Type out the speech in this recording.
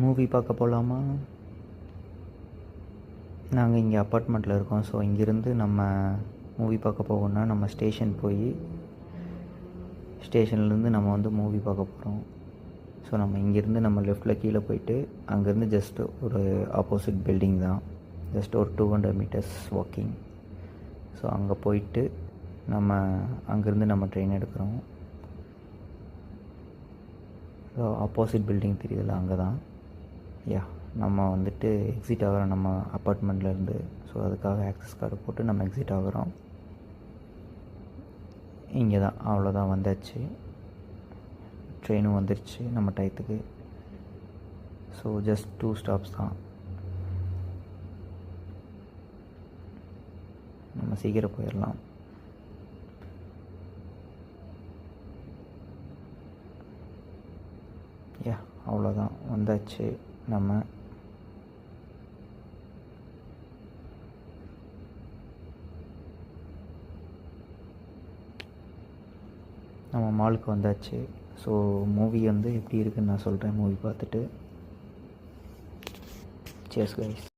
Movie பார்க்க போகலாமா? நாங்கள் இங்கே அப்பார்ட்மெண்ட்டில் இருக்கோம். ஸோ இங்கேருந்து நம்ம மூவி பார்க்க போகணுன்னா நம்ம ஸ்டேஷன் போய் ஸ்டேஷன்லேருந்து நம்ம வந்து மூவி பார்க்க போகிறோம். ஸோ நம்ம இங்கேருந்து நம்ம லெஃப்ட்டில் கீழே போயிட்டு அங்கேருந்து ஜஸ்ட்டு ஒரு ஆப்போசிட் பில்டிங் தான், ஜஸ்ட் ஒரு 200 மீட்டர்ஸ் வாக்கிங். ஸோ அங்கே போயிட்டு நம்ம அங்கேருந்து நம்ம ட்ரெயின் எடுக்கிறோம். ஸோ ஆப்போசிட் பில்டிங் தெரியுதுல்ல, அங்கே தான். நம்ம வந்துட்டு எக்ஸிட் ஆகிறோம் நம்ம அப்பார்ட்மெண்ட்லேருந்து. ஸோ அதுக்காக ஆக்சஸ் கார்டு போட்டு நம்ம எக்ஸிட் ஆகிறோம். இங்கே தான், அவ்வளோதான், வந்தாச்சு. ட்ரெயினும் வந்துடுச்சு நம்ம டயத்துக்கு. ஸோ ஜஸ்ட் 2 ஸ்டாப்ஸ் தான். நம்ம சீக்கிரம் போயிடலாம். அவ்வளோதான், வந்தாச்சு. நம்ம மாலுக்கு வந்தாச்சு. ஸோ மூவி வந்து எப்படி இருக்குன்னு நான் சொல்கிறேன் மூவி பார்த்துட்டு. Cheers guys.